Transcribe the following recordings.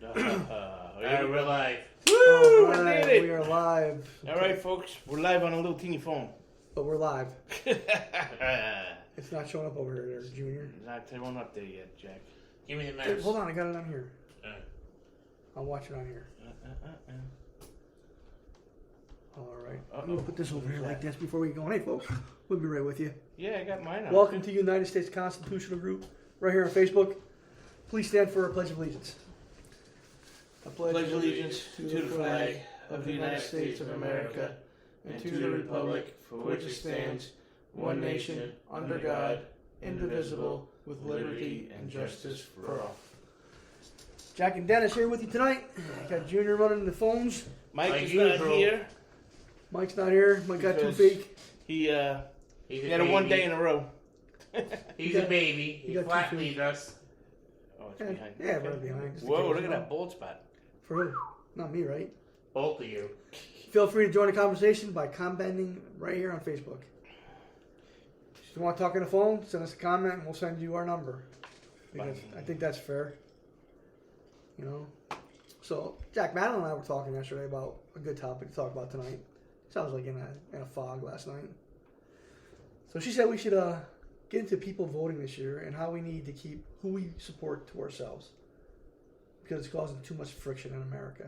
Alright, we're live. Woo! All right, We we are live. Alright, folks, we're live on a little teeny phone. But we're live. Not It's not showing up over here, Junior. everyone up there yet, Jack. Give me the Hey, mouse. hold on, I got it on here. Uh, I'll watch it on here. All right. I'm going to put this over here like this before we go. Hey, folks, we'll be right with you. Yeah, I got mine on. Welcome to United States Constitutional Group, right here on Facebook. Please stand for a Pledge of Allegiance. I Pledge allegiance to the flag of the United States of America and to the republic for which it stands, one nation, under God, indivisible, with liberty and justice for all. Jack and Dennis here with you tonight. Got Junior running the phones. Mike Like is you, not bro. Mike's here. not here. Mike got Because- toothache. He He's had a one day in a row. He's got- a baby. he He got flat two feet. feeds us. Oh, it's Yeah, behind. yeah, right behind. Just in Whoa, case, look you at know. that bald spot. For who? Not me, right? Both of you. Feel free to join the conversation by commenting right here on Facebook. If you want to talk on the phone, send us a comment and we'll send you our number. Because I think that's fair. You know? So, Jack, Madeline and I were talking yesterday about a good topic to talk about tonight. Sounds like in a fog last night. So she said we should get into people voting this year and how we need to keep who we support to ourselves. Because it's causing too much friction in America.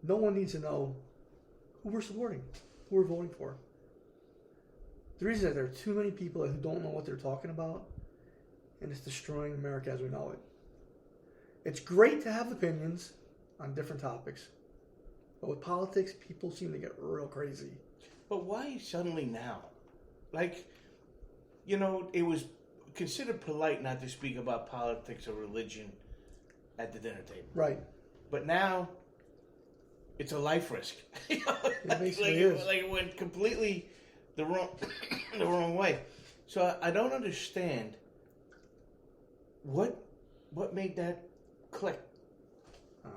No one needs to know who we're supporting, who we're voting for. The reason is that there are too many people who don't know what they're talking about, and it's destroying America as we know it. It's great to have opinions on different topics, but with politics, people seem to get real crazy. But why suddenly now? Like, you know, it was considered polite not to speak about politics or religion at the dinner table. Right. But now, it's a life risk. You know, It basically like, is. like it went completely the wrong, the wrong way. So I don't understand what made that click. I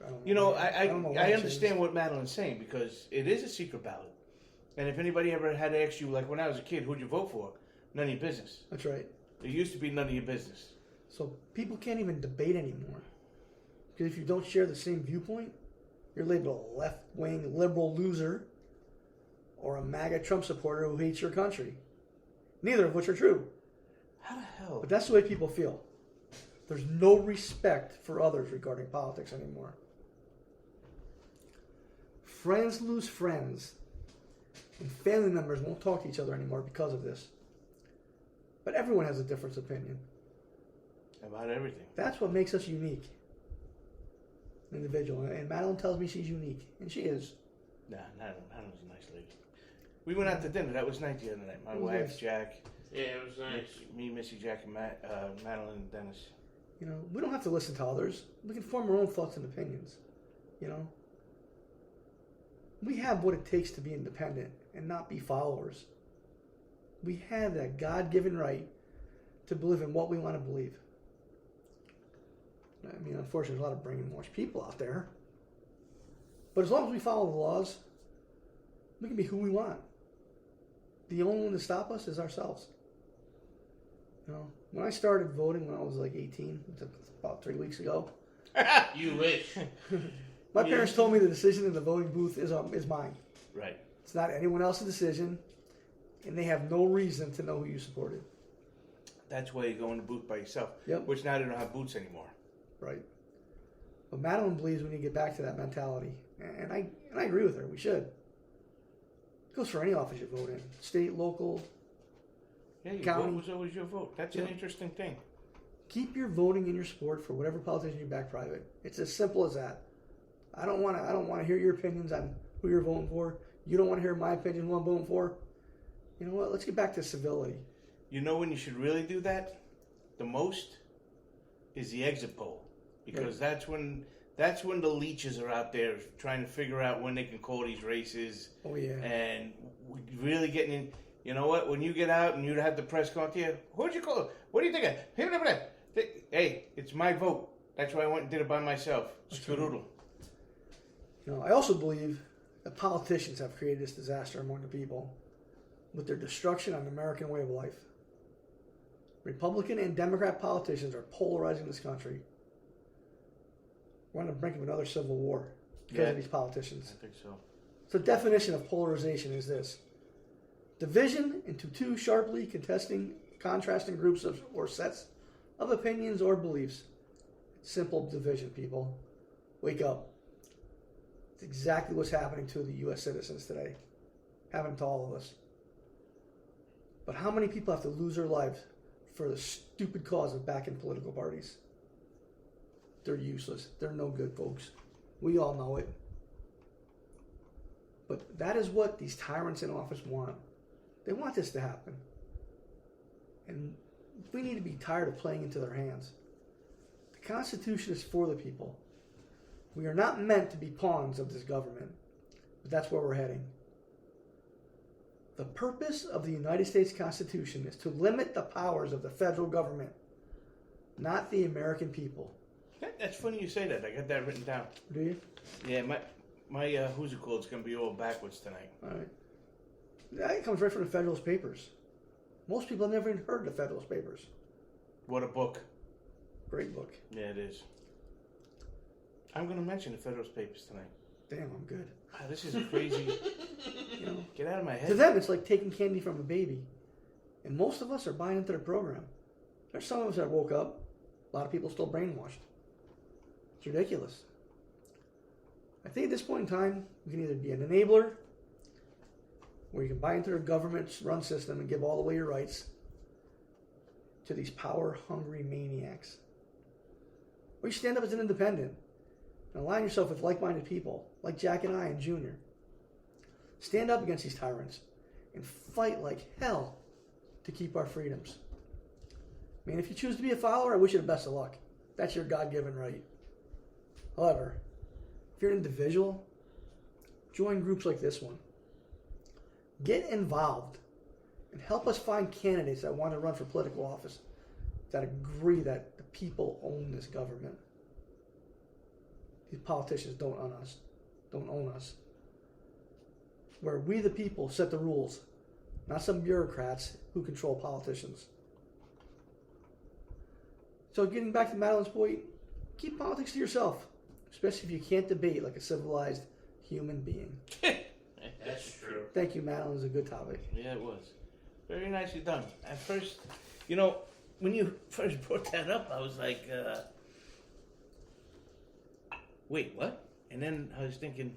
don't You know, I don't know why I it understand changed. what Madeline's saying because it is a secret ballot. And if anybody ever had to ask you, like when I was a kid, who'd you vote for? None of your business. That's right. It used to be none of your business. So people can't even debate anymore. Because if you don't share the same viewpoint, you're labeled a left-wing liberal loser or a MAGA Trump supporter who hates your country. Neither of which are true. How the hell? But that's the way people feel. There's no respect for others regarding politics anymore. Friends lose friends, and family members won't talk to each other anymore because of this. But everyone has a different opinion. About everything. That's what makes us unique. Individual. And Madeline tells me she's unique. And she is. Nah, Madeline's a nice lady. We went out to dinner. That was nice the other night. My It was wife, nice. Jack, Yeah, it was nice. me, Missy, Jack, and Madeline and Dennis. You know, we don't have to listen to others. We can form our own thoughts and opinions. You know? We have what it takes to be independent and not be followers. We have that God-given right to believe in what we want to believe. I mean, unfortunately, there's a lot of brainwashed people out there. But as long as we follow the laws, we can be who we want. The only one to stop us is ourselves. You know, when I started voting when I was like 18, which was about 3 weeks ago, You wish. my parents told me the decision in the voting booth is mine. Right. It's not anyone else's decision, and they have no reason to know who you supported. That's why you go in the booth by yourself. Yep. Which now they don't have booths anymore. Right. But Madeline believes we need to get back to that mentality, and I agree with her. We should. It goes for any office you vote in, state, local. Yeah, your County. vote was always your vote. That's an Yeah. interesting thing. Keep your voting and your support for whatever politician you back private. It's as simple as that. I don't want to hear your opinions on who you're voting for. You don't want to hear my opinion who I'm voting for. You know what? Let's get back to civility. You know when you should really do that? The most is the exit poll. Because that's when the leeches are out there trying to figure out when they can call these races. Oh yeah. And really getting in. You know what? When you get out and you have the press come to you, who'd you call? What do you think of? Hey, it's my vote. That's why I went and did it by myself. Skadoodle. You know, I also believe that politicians have created this disaster among the people with their destruction on the American way of life. Republican and Democrat politicians are polarizing this country. We're on the brink of another civil war because of these politicians. I think so. So the definition of polarization is this: division into two sharply contrasting groups or sets of opinions or beliefs. Simple division, people. Wake up. It's exactly what's happening to the U.S. citizens today. Happening to all of us. But how many people have to lose their lives for the stupid cause of backing political parties? They're useless. They're no good, folks. We all know it. But that is what these tyrants in office want. They want this to happen. And we need to be tired of playing into their hands. The Constitution is for the people. We are not meant to be pawns of this government. But that's where we're heading. The purpose of the United States Constitution is to limit the powers of the federal government, not the American people. That's funny you say that. I got that written down. Do you? Yeah, my who's it called? It's going to be all backwards tonight. All right. That comes right from the Federalist Papers. Most people have never even heard of the Federalist Papers. What a book. Great book. Yeah, it is. I'm going to mention the Federalist Papers tonight. Damn, I'm good. Wow, this is a crazy... You know, Get out of my head. to them, it's like taking candy from a baby. And most of us are buying into the program. There's some of us that woke up. A lot of people still brainwashed. It's ridiculous. I think at this point in time, you can either be an enabler, where you can buy into their government's run system and give all away your rights to these power-hungry maniacs. Or you stand up as an independent and align yourself with like-minded people, like Jack and I and Junior. Stand up against these tyrants and fight like hell to keep our freedoms. I mean, if you choose to be a follower, I wish you the best of luck. That's your God-given right. However, if you're an individual, join groups like this one. Get involved and help us find candidates that want to run for political office that agree that the people own this government. These politicians don't own us. Where we the people set the rules, not some bureaucrats who control politicians. So getting back to Madeline's point, keep politics to yourself, especially if you can't debate like a civilized human being. That's true. Thank you, Madeline. It was a good topic. Yeah, it was. Very nicely done. At first, when you first brought that up, I was like, wait, what? And then I was thinking,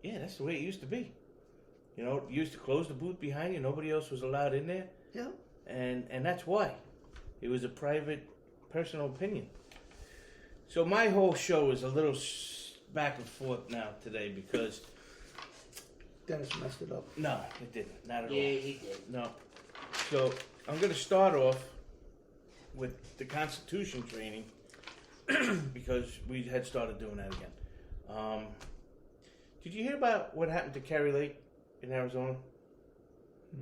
yeah, that's the way it used to be. You used to close the booth behind you. Nobody else was allowed in there. Yeah. And that's why. It was a private, personal opinion. So my whole show is a little back and forth now today because... Dennis messed it up. No, it didn't. Not at all. Yeah, he did. No. So I'm going to start off with the Constitution training because we had started doing that again. Did you hear about what happened to Carrie Lake in Arizona?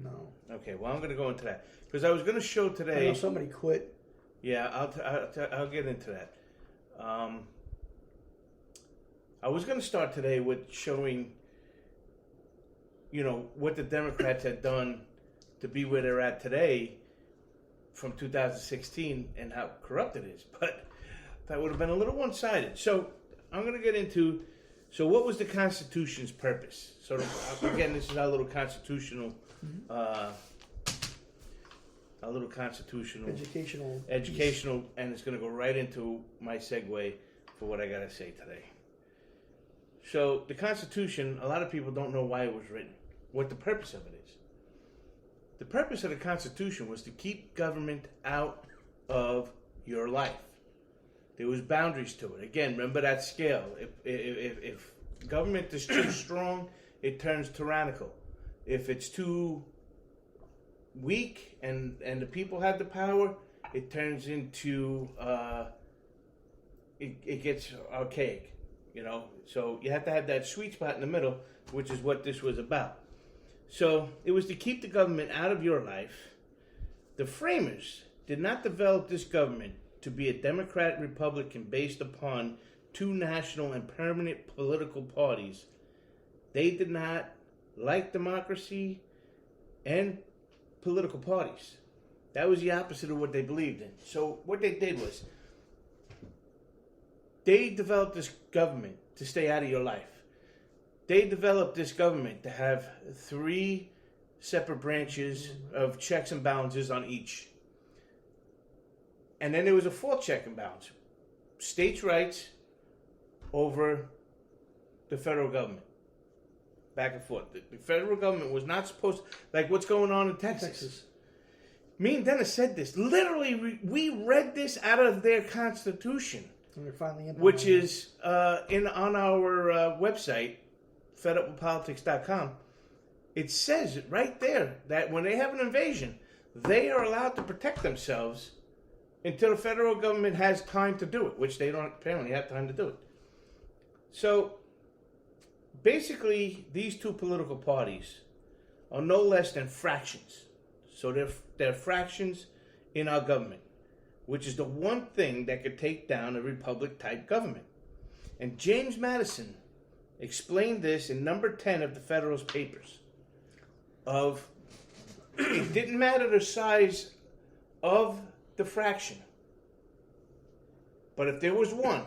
No. Okay, well, I'm going to go into that because I was going to show I today. know somebody quit. Yeah, I'll get into that. I was going to start today with showing, what the Democrats had done to be where they're at today from 2016 and how corrupt it is. But that would have been a little one-sided. So I'm going to get into, what was the Constitution's purpose? So again, this is our little constitutional, educational, and it's going to go right into my segue for what I got to say today. So the Constitution, a lot of people don't know why it was written, what the purpose of it is. The purpose of the Constitution was to keep government out of your life. There was boundaries to it. Again, remember that scale. If government is too strong, it turns tyrannical. If it's too weak and the people have the power, it turns into, it gets archaic. So you have to have that sweet spot in the middle, which is what this was about. So it was to keep the government out of your life. The framers did not develop this government to be a democratic republican based upon two national and permanent political parties. They did not like democracy and political parties. That was the opposite of what they believed in. So what they did was, they developed this government to stay out of your life. They developed this government to have 3 separate branches of checks and balances on each. And then there was a 4th check and balance. States' rights over the federal government. Back and forth. The federal government was not supposed to, like what's going on in Texas. Me and Dennis said this. Literally, we read this out of their Constitution, which is on our website, fedupwithpolitics.com. It says it right there that when they have an invasion, they are allowed to protect themselves until the federal government has time to do it, which they don't apparently have time to do it. So, basically, these 2 political parties are no less than fractions. So they're fractions in our government, which is the one thing that could take down a republic-type government. And James Madison explained this in number 10 of the Federalist Papers. It didn't matter the size of the fraction, but if there was one,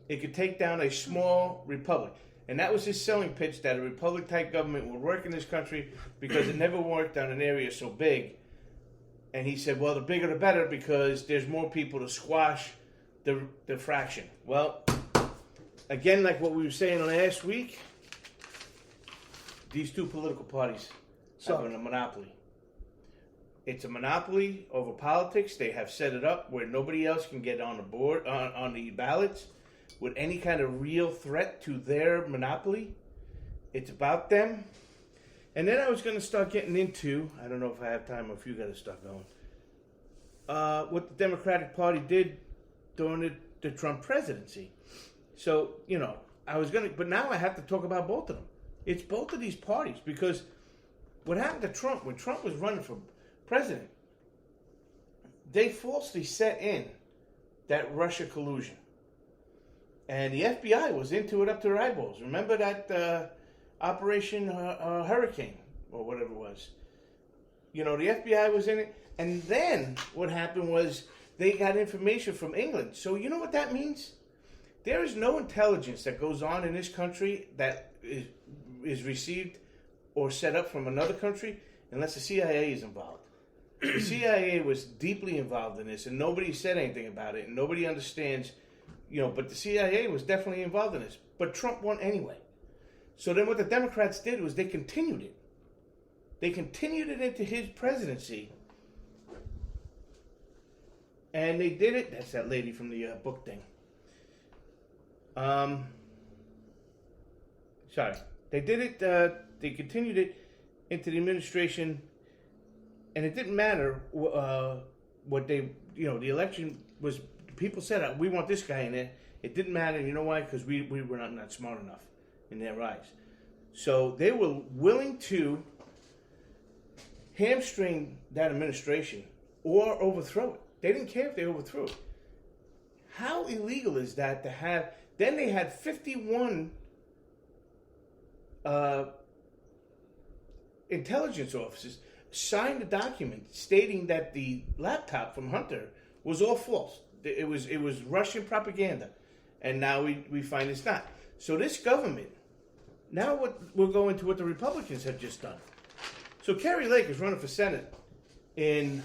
it could take down a small republic. And that was his selling pitch, that a republic-type government would work in this country because it never worked on an area so big. And he said, well, the bigger the better because there's more people to squash the fraction. Well, again, like what we were saying last week, these 2 political parties have a monopoly. It's a monopoly over politics. They have set it up where nobody else can get on the board, on the ballots, with any kind of real threat to their monopoly. It's about them. And then I was going to start getting into, I don't know if I have time or if you got to start going, what the Democratic Party did during the Trump presidency. So, but now I have to talk about both of them. It's both of these parties, because what happened to Trump, when Trump was running for president, they falsely set in that Russia collusion. And the FBI was into it up to their eyeballs. Remember that Operation Hurricane, or whatever it was? The FBI was in it. And then what happened was they got information from England. So you know what that means? There is no intelligence that goes on in this country that is received or set up from another country unless the CIA is involved. The CIA was deeply involved in this, and nobody said anything about it, and nobody understands, but the CIA was definitely involved in this. But Trump won anyway. So then what the Democrats did was they continued it. They continued it into his presidency. And they did it. That's that lady from the book thing. Sorry. They did it. They continued it into the administration. And it didn't matter what they, the election was, people said, we want this guy in there. It didn't matter. You know why? Because we were not smart enough in their eyes. So they were willing to hamstring that administration or overthrow it. They didn't care if they overthrew it. How illegal is that to have? Then they had 51 intelligence officers sign a document stating that the laptop from Hunter was all false. It was Russian propaganda, and now we find it's not. So this government, now we'll go into what the Republicans have just done. So Kari Lake is running for Senate in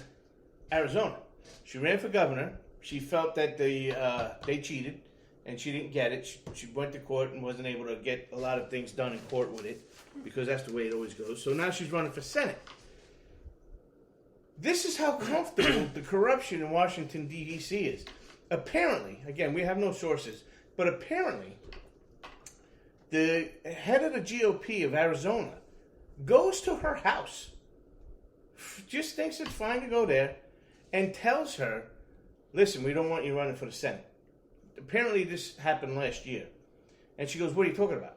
Arizona. She ran for governor. She felt that they cheated, and she didn't get it. She went to court and wasn't able to get a lot of things done in court with it, because that's the way it always goes. So now she's running for Senate. This is how comfortable the corruption in Washington, D.C. is. Apparently, again, we have no sources, but apparently the head of the GOP of Arizona goes to her house, just thinks it's fine to go there, and tells her, listen, we don't want you running for the Senate. Apparently this happened last year. And she goes, what are you talking about?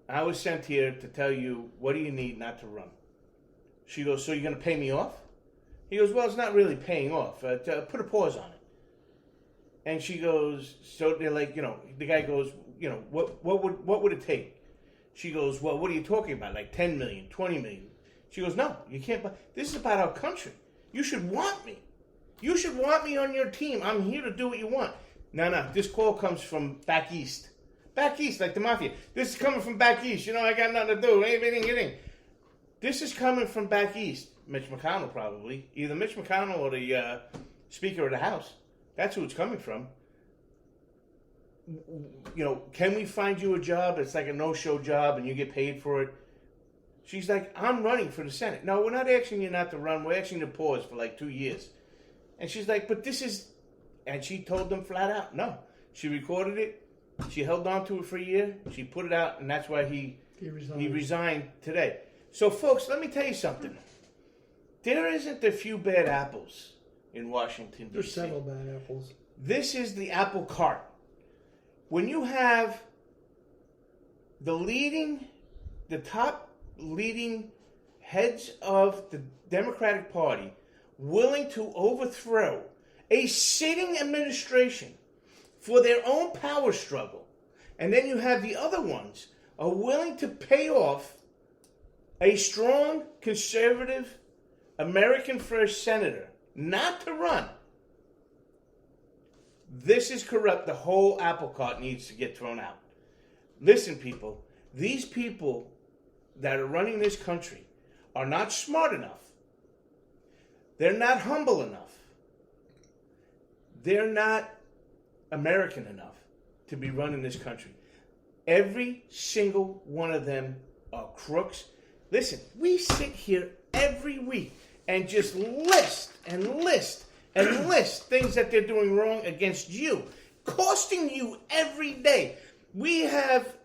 I was sent here to tell you, what do you need not to run? She goes, so you're going to pay me off? He goes, well, it's not really paying off. Put a pause on it. And she goes, so they're like, the guy goes, what would it take? She goes, well, what are you talking about? Like 10 million, 20 million? She goes, no, you can't. This is about our country. You should want me. You should want me on your team. I'm here to do what you want. No. This call comes from back east. Back east, like the mafia. This is coming from back east. You know, I got nothing to do. Anything. This is coming from back east. Mitch McConnell, probably. Either Mitch McConnell or the Speaker of the House. That's who it's coming from. You know, can we find you a job? It's like a no-show job and you get paid for it. She's like, I'm running for the Senate. No, we're not asking you not to run. We're asking you to pause for like 2 years. And she's like, but this is... And she told them flat out, no. She recorded it. She held on to it for a year. She put it out, and that's why he resigned today. So, folks, let me tell you something. There isn't a few bad apples in Washington, D.C. There's several bad apples. This is the apple cart. When you have the top leading heads of the Democratic Party willing to overthrow a sitting administration for their own power struggle, and then you have the other ones are willing to pay off a strong, conservative, American First senator not to run. This is corrupt. The whole apple cart needs to get thrown out. Listen, people, these people that are running this country are not smart enough. They're not humble enough. They're not American enough to be running this country. Every single one of them are crooks. Listen, we sit here every week and just list things that they're doing wrong against you, costing you every day. We have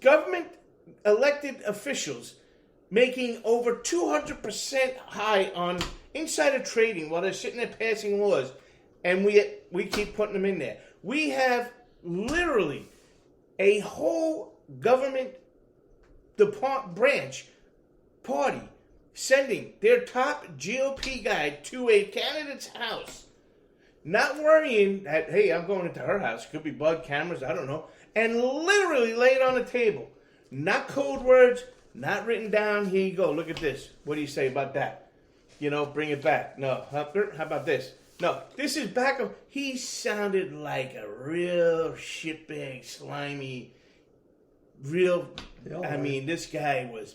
government elected officials making over 200% high on insider trading while they're sitting there passing laws, and we keep putting them in there. We have literally a whole government branch party sending their top GOP guy to a candidate's house, not worrying that, hey, I'm going into her house. Could be bug cameras, I don't know. And literally lay it on the table. Not code words, not written down. Here you go. Look at this. What do you say about that? You know, bring it back. No. How about this? No. This is back of... He sounded like a real shitbag, slimy, real... I mean, this guy was...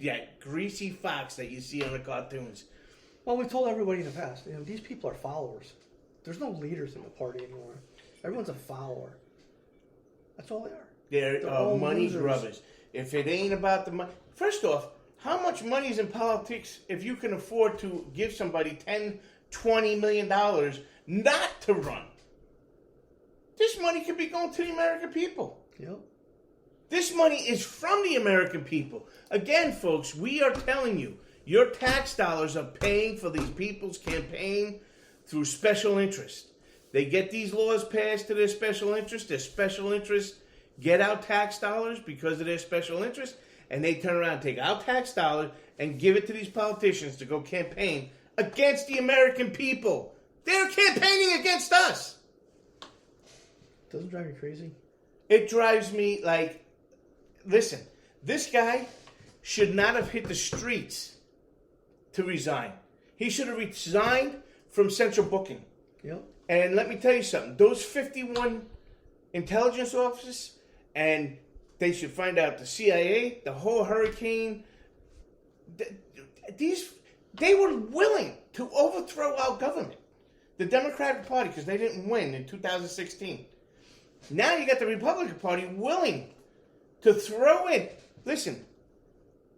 Yeah, greasy fox that you see on the cartoons. Well, we told everybody in the past, these people are followers. There's no leaders in the party anymore. Everyone's a follower. That's all they are. They're money grubbers. If it ain't about the money... First off, how much money is in politics if you can afford to give somebody $10, $20 million not to run? This money could be going to the American people. Yep. This money is from the American people. Again, folks, we are telling you, your tax dollars are paying for these people's campaign through special interest. They get these laws passed to their special interest. Their special interest get out tax dollars because of their special interest, and they turn around and take out tax dollars and give it to these politicians to go campaign against the American people. They're campaigning against us. Doesn't it drive you crazy? It drives me like... Listen, this guy should not have hit the streets to resign. He should have resigned from central booking. Yep. And let me tell you something. Those 51 intelligence officers, and they should find out the CIA, the whole hurricane, they were willing to overthrow our government. The Democratic Party, because they didn't win in 2016. Now you got the Republican Party willing to throw in. Listen,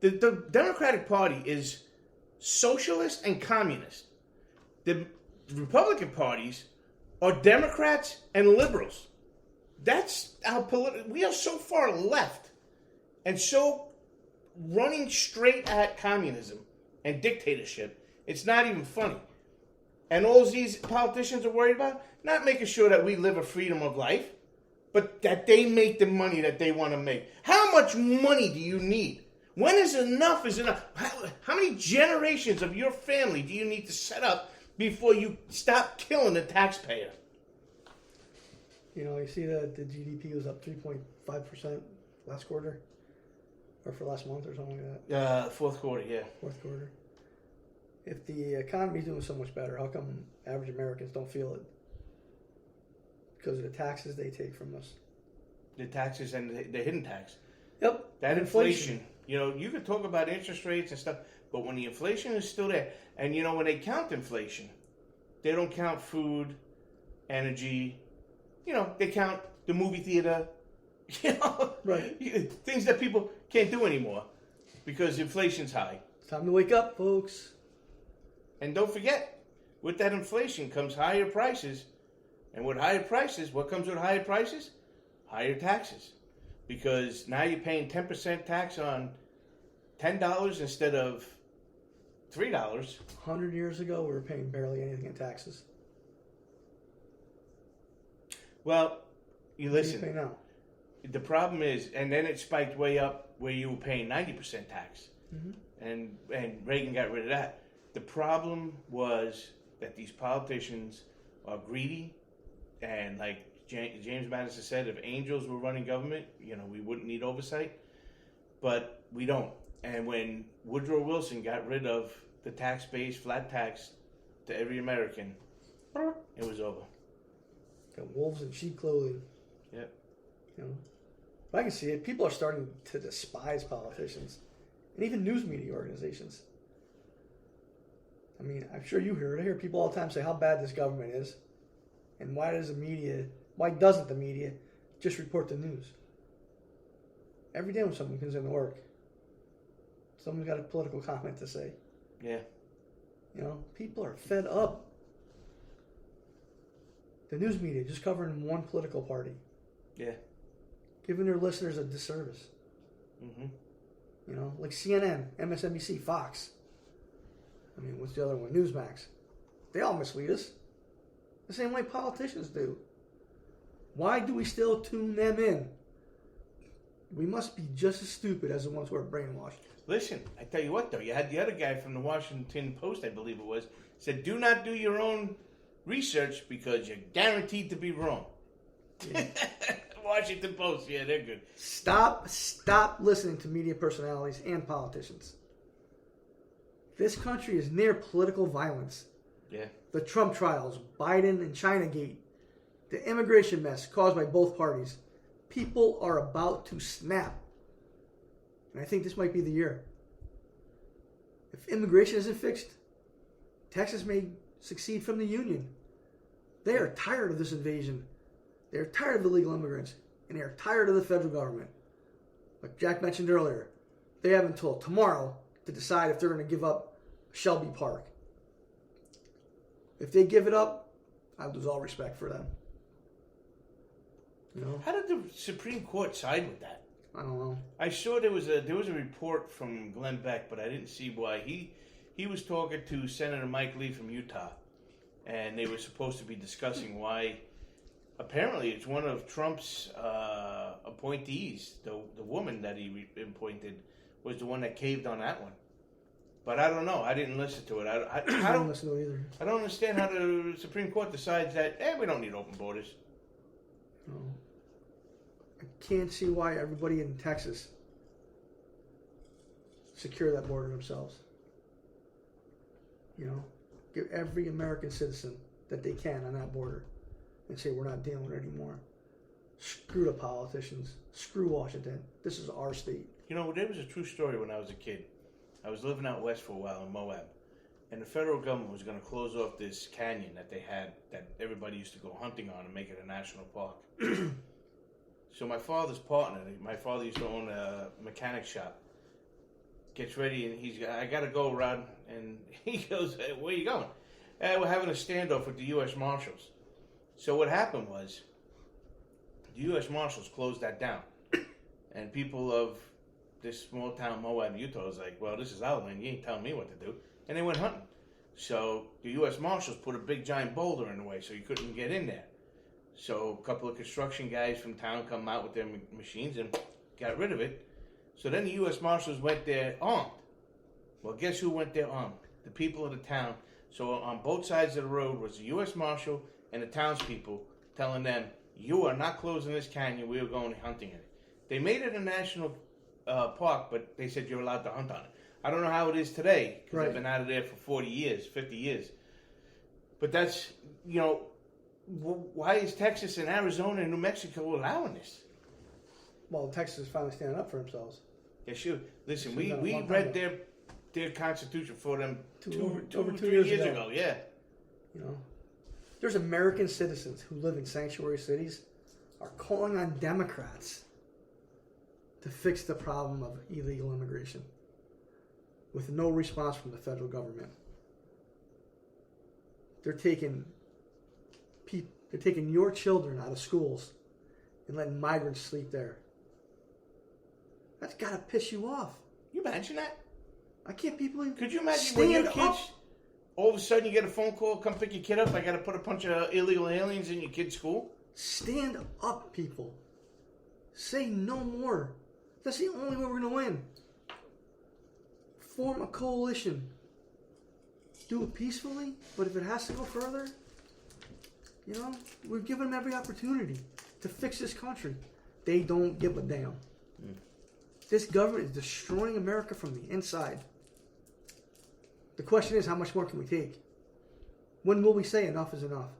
the Democratic Party is socialist and communist. The Republican parties are Democrats and liberals. That's our political... We are so far left and so running straight at communism and dictatorship. It's not even funny. And all these politicians are worried about, not making sure that we live a freedom of life, but that they make the money that they want to make. How much money do you need? When is enough is enough? How many generations of your family do you need to set up before you stop killing the taxpayer? You see that the GDP was up 3.5% last quarter? Or for last month or something like that? Fourth quarter, yeah. Fourth quarter. If the economy's doing so much better, how come average Americans don't feel it? Because of the taxes they take from us. The taxes and the hidden tax. Yep. That inflation. You know, you could talk about interest rates and stuff, but when the inflation is still there, and you know, when they count inflation, they don't count food, energy, you know, they count the movie theater, you know, Right. things that people can't do anymore because inflation's high. It's time to wake up, folks. And don't forget, with that inflation comes higher prices. And with higher prices, what comes with higher prices? Higher taxes. Because now you're paying 10% tax on $10 instead of $3. 100 years ago, we were paying barely anything in taxes. Well, you What do you pay listen. now? The problem is, and then it spiked way up where you were paying 90% tax. Mm-hmm. And Reagan got rid of that. The problem was that these politicians are greedy, and like James Madison said, if angels were running government, you know, we wouldn't need oversight, but we don't. And when Woodrow Wilson got rid of the tax base, flat tax to every American, it was over. Got wolves in sheep clothing. Yep. You know, but I can see it. People are starting to despise politicians and even news media organizations. I mean, I'm sure you hear it. I hear people all the time say how bad this government is, and why doesn't the media just report the news? Every day when someone comes into work, someone's got a political comment to say. Yeah. You know, people are fed up. The news media just covering one political party. Yeah. Giving their listeners a disservice. Mm-hmm. You know, like CNN, MSNBC, Fox. I mean, what's the other one? Newsmax. They all mislead us. The same way politicians do. Why do we still tune them in? We must be just as stupid as the ones who are brainwashed. Listen, I tell you what, though, you had the other guy from the Washington Post, I believe it was, said, do not do your own research because you're guaranteed to be wrong. Yeah. Washington Post, yeah, they're good. Stop listening to media personalities and politicians. This country is near political violence. Yeah. The Trump trials, Biden and Chinagate, the immigration mess caused by both parties. People are about to snap. And I think this might be the year. If immigration isn't fixed, Texas may secede from the Union. They are tired of this invasion. They're tired of illegal immigrants. And they are tired of the federal government. Like Jack mentioned earlier, they have until tomorrow to decide if they're going to give up Shelby Park. If they give it up, I lose all respect for them. You know? How did the Supreme Court side with that? I don't know. I saw there was a report from Glenn Beck, but I didn't see why. He was talking to Senator Mike Lee from Utah, and they were supposed to be discussing why. Apparently, it's one of Trump's appointees, the woman that he appointed, was the one that caved on that one. But I don't know. I didn't listen to it. I don't listen to it either. I don't understand how the Supreme Court decides that. We don't need open borders. No. I can't see why everybody in Texas secure that border themselves. You know, give every American citizen that they can on that border and say we're not dealing with it anymore. Screw the politicians. Screw Washington. This is our state. You know, there was a true story when I was a kid. I was living out west for a while in Moab, and the federal government was going to close off this canyon that they had that everybody used to go hunting on and make it a national park. So my father's partner, my father used to own a mechanic shop, gets ready and I got to go, Rod. And he goes, hey, where are you going? We're having a standoff with the U.S. Marshals. So what happened was the U.S. Marshals closed that down. And people of this small town, Moab, Utah, was like, well, this is our land. You ain't telling me what to do. And they went hunting. So the U.S. Marshals put a big giant boulder in the way so you couldn't get in there. So a couple of construction guys from town come out with their machines and got rid of it. So then the U.S. Marshals went there armed. Well, guess who went there armed? The people of the town. So on both sides of the road was the U.S. Marshal and the townspeople telling them, you are not closing this canyon. We are going hunting in it. They made it a national park, but they said you're allowed to hunt on it. I don't know how it is today because Right. I've been out of there for 40 years, 50 years. But that's, you know, why is Texas and Arizona and New Mexico allowing this? Well, Texas is finally standing up for themselves. Yeah, sure. Listen, Should've done it a we long time read ago. their constitution for them Over 2 3 years years ago. ago. Yeah. You know, there's American citizens who live in sanctuary cities are calling on Democrats to fix the problem of illegal immigration with no response from the federal government. They're taking your children out of schools and letting migrants sleep there. That's gotta piss you off. You imagine that? I can't believe. Could you imagine when your Stand kids, up. all of a sudden you get a phone call, come pick your kid up, I got to put a bunch of illegal aliens in your kid's school? Stand up, people. Say no more. That's the only way we're going to win. Form a coalition. Do it peacefully, but if it has to go further, you know, we've given them every opportunity to fix this country. They don't give a damn. This government is destroying America from the inside. The question is, how much more can we take? When will we say enough is enough?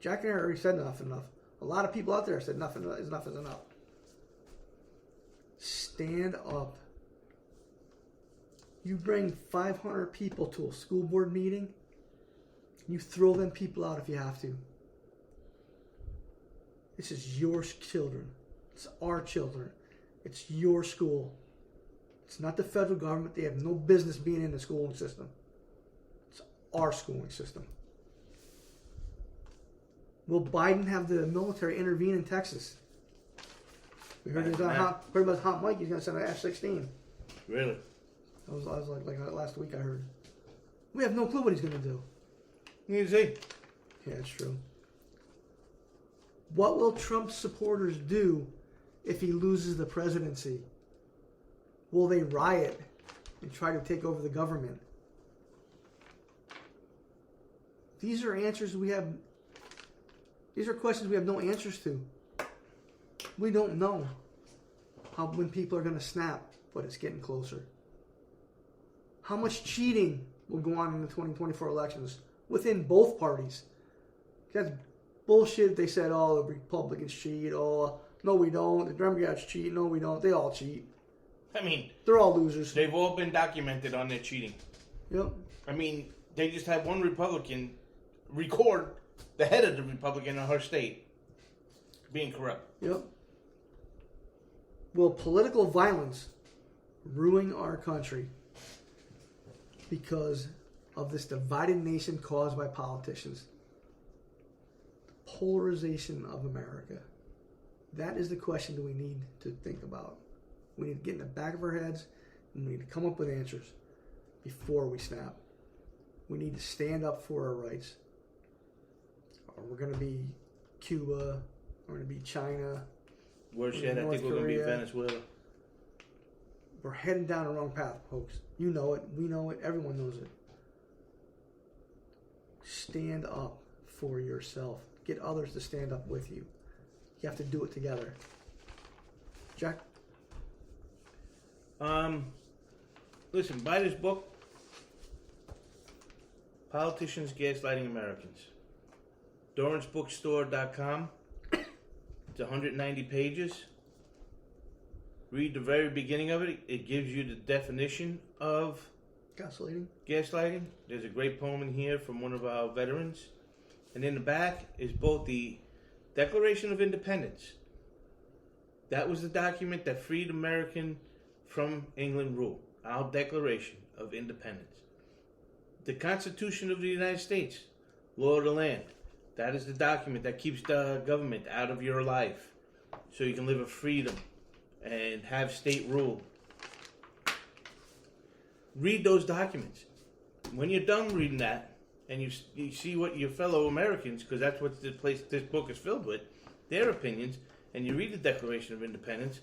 Jack and I already said enough is enough. A lot of people out there said enough is enough. Stand up. You bring 500 people to a school board meeting, you throw them people out if you have to. This is your children. It's our children. It's your school. It's not the federal government. They have no business being in the schooling system. It's our schooling system. Will Biden have the military intervene in Texas? We heard, heard about Hot Mike. He's going to send an F-16. Really? I was like last week I heard. We have no clue what he's going to do. You see? Yeah, it's true. What will Trump's supporters do if he loses the presidency? Will they riot and try to take over the government? These are answers we have. These are questions we have no answers to. We don't know when people are going to snap, but it's getting closer. How much cheating will go on in the 2024 elections within both parties? That's bullshit. They said, oh, the Republicans cheat. Oh, no, we don't. The Democrats cheat. No, we don't. They all cheat. I mean, They're all losers. they've all been documented on their cheating. Yep. I mean, they just had one Republican record the head of the Republican in her state being corrupt. Yep. Will political violence ruin our country because of this divided nation caused by politicians? Polarization of America. That is the question that we need to think about. We need to get in the back of our heads and we need to come up with answers before we snap. We need to stand up for our rights. Or we're going to be Cuba. We're going to be China. Worse yet, I North think we're going to be Korea. Venezuela. We're heading down the wrong path, folks. You know it. We know it. Everyone knows it. Stand up for yourself. Get others to stand up with you. You have to do it together. Jack? Listen, buy this book, Politicians Gaslighting Americans. DorranceBookstore.com. It's 190 pages. Read the very beginning of it. It gives you the definition of gaslighting. There's a great poem in here from one of our veterans. And in the back is both the Declaration of Independence. That was the document that freed American from England rule. Our Declaration of Independence. The Constitution of the United States, law of the land. That is the document that keeps the government out of your life so you can live a freedom and have state rule. Read those documents. When you're done reading that and you see what your fellow Americans, because that's what this book is filled with, their opinions, and you read the Declaration of Independence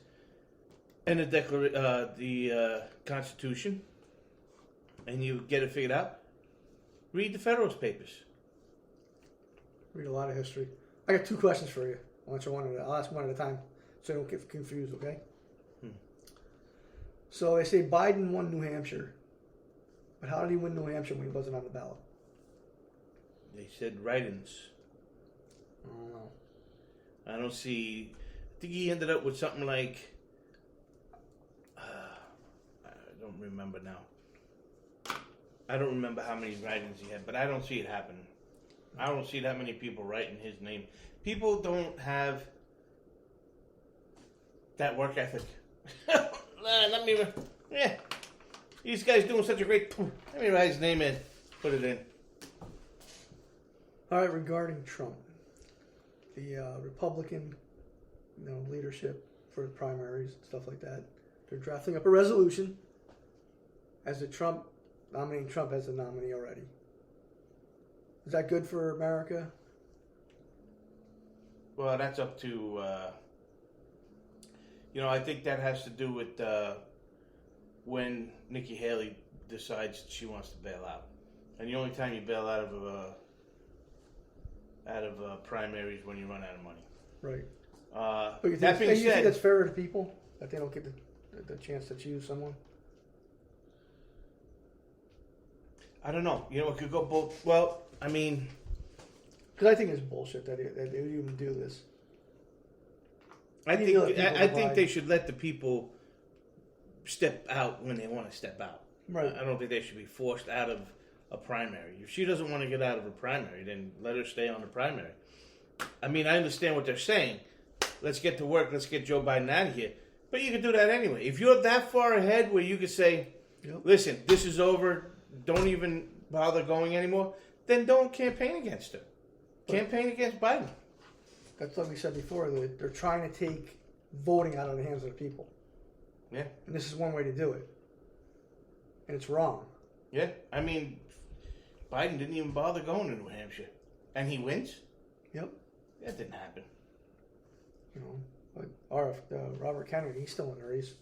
and the Constitution, and you get it figured out, read the Federalist Papers. Read a lot of history. I got two questions for you. I'll ask one at a time so I don't get confused, okay? So they say Biden won New Hampshire. But how did he win New Hampshire when he wasn't on the ballot? They said write-ins. I don't know. I don't see. I think he ended up with something like. I don't remember now. I don't remember how many writings he had, but I don't see it happen. I don't see that many people writing his name. People don't have that work ethic. Let me. Yeah. These guys doing such a great. Let me write his name in. Put it in. All right, regarding Trump, the Republican, leadership for the primaries, stuff like that, they're drafting up a resolution as nominating Trump as the nominee already. Is that good for America? Well, that's up to. I think that has to do with when Nikki Haley decides she wants to bail out, and the only time you bail out of primaries when you run out of money. Right. That But being you think said, that's fair to people that they don't get the chance to choose someone? I don't know. It could go both. Well, I mean, Because I think it's bullshit that they would even do this. I You let think people I think decide. they should let the people step out when they want to step out. Right. I don't think they should be forced out of a primary. If she doesn't want to get out of a primary, then let her stay on the primary. I mean, I understand what they're saying. Let's get to work. Let's get Joe Biden out of here. But you can do that anyway. If you're that far ahead where you could say, Yep. listen, this is over. Don't even bother going anymore. Then don't campaign against her. Campaign against Biden. That's like we said before. They're trying to take voting out of the hands of the people. Yeah. And this is one way to do it. And it's wrong. Yeah. I mean, Biden didn't even bother going to New Hampshire. And he wins? Yep. That didn't happen. But Robert Kennedy, he's still in the race.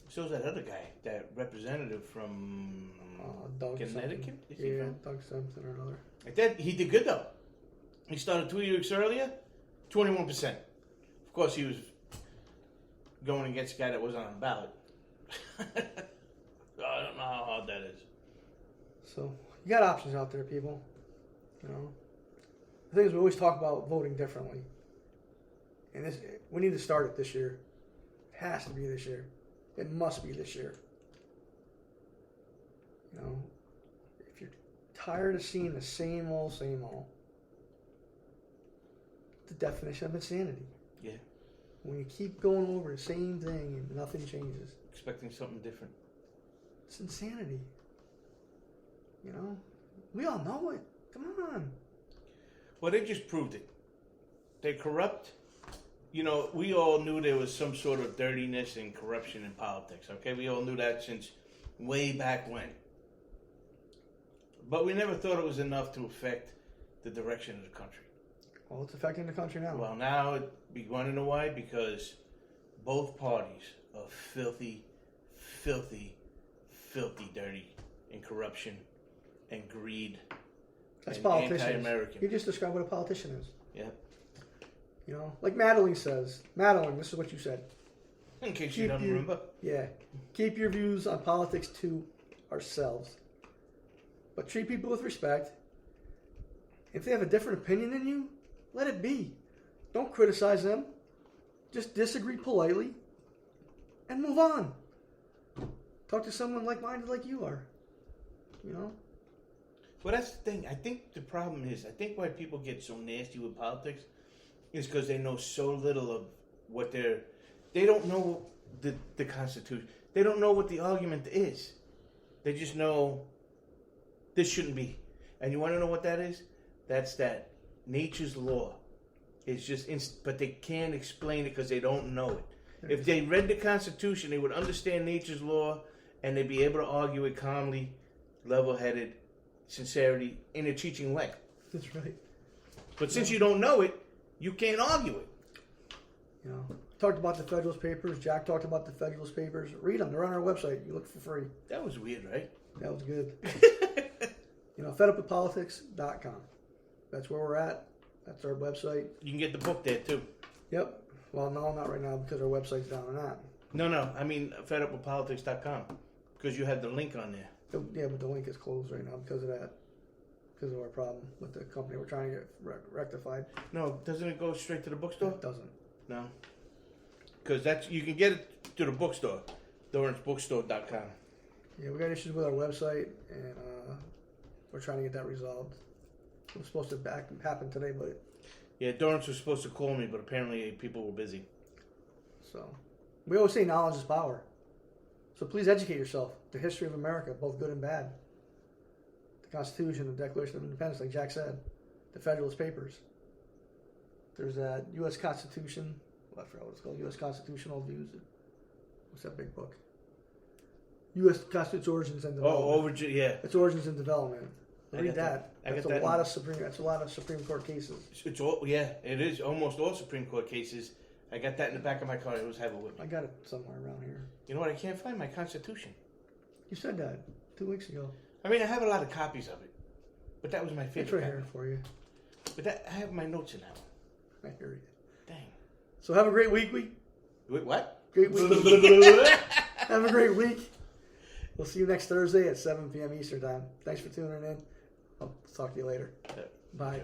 So is that other guy, that representative from Doug Connecticut? something. Is he Yeah, from? Doug something or another. Like that, he did good though. He started 2 weeks earlier, 21%. Of course, he was going against a guy that was on the ballot. I don't know how hard that is. So you got options out there, people. The thing is, we always talk about voting differently, and we need to start it this year. It has to be this year. It must be this year. If you're tired of seeing the same old, the definition of insanity. Yeah. When you keep going over the same thing and nothing changes, Expecting something different. it's insanity. We all know it. Come on. Well, they just proved it. They're corrupt. We all knew there was some sort of dirtiness and corruption in politics, okay? We all knew that since way back when. But we never thought it was enough to affect the direction of the country. Well, it's affecting the country now. Well, now you want to know why? Because both parties are filthy, filthy, filthy dirty in corruption and greed. That's and politicians. anti-American. You just described what a politician is. Yep. Like Madeline says. Madeline, this is what you said. In case you don't remember. Yeah. Keep your views on politics to ourselves. But treat people with respect. If they have a different opinion than you, let it be. Don't criticize them. Just disagree politely and move on. Talk to someone like-minded like you are. Well, that's the thing. I think the problem is, I think why people get so nasty with politics is because they know so little of what they don't know the Constitution. They don't know what the argument is. They just know this shouldn't be. And you want to know what that is? That's that nature's law. It's just, but they can't explain it because they don't know it. If they read the Constitution, they would understand nature's law and they'd be able to argue it calmly, level-headed, sincerity, in a teaching way. That's right. But since you don't know it, you can't argue it. Talked about the Federalist Papers. Jack talked about the Federalist Papers. Read them. They're on our website. You look for free. That was weird, right? That was good. Fedupwithpolitics.com. That's where we're at. That's our website. You can get the book there, too. Yep. Well, no, not right now because our website's down on that. No, I mean fedupwithpolitics.com because you had the link on there. Yeah, but the link is closed right now because of that. because of our problem with the company we're trying to get rectified. No, doesn't it go straight to the bookstore? It doesn't. No. Because you can get it to the bookstore, DorranceBookstore.com. Yeah, we got issues with our website, and we're trying to get that resolved. It was supposed to happen today, but Yeah, Dorrance was supposed to call me, but apparently people were busy. so we always say knowledge is power. So please educate yourself. The history of America, both good and bad. The Constitution, the Declaration of Independence, like Jack said, the Federalist Papers. There's that U.S. Constitution. Well, I forgot what it's called. U.S. Constitutional Views. What's that big book? U.S. Constitution Origins and Development. Yeah. It's Origins and Development. I Read got that. that. I That's got a that. lot of Supreme Court cases. It's all, yeah, it is almost all Supreme Court cases. I got that in the back of my car. I always have it with me. I got it somewhere around here. You know what? I can't find my Constitution. You said that 2 weeks ago. I mean, I have a lot of copies of it, but that was my It's favorite. right here for you. But I have my notes in that one. I hear you. Dang. So have a great week. Wait, what? Great week. Have a great week. We'll see you next Thursday at 7 p.m. Eastern Time. Thanks for tuning in. I'll talk to you later. Bye.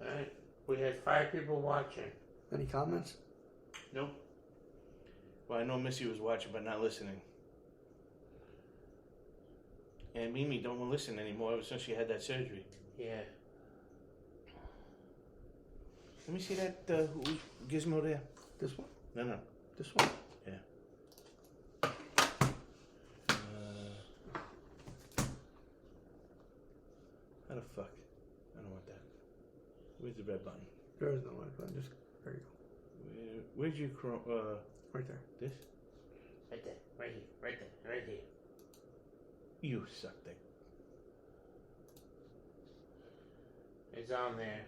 Alright. We had 5 people watching. Any comments? Nope. Well, I know Missy was watching, but not listening. And Mimi don't want to listen anymore ever since she had that surgery. Yeah. Let me see that gizmo there. This one? No. This one? How the fuck? I don't want that. Where's the red button? There is no one. Just there you go. Where's your Right there. this? Right there. Right here. Right there. Right here. You suck dick. It's on there.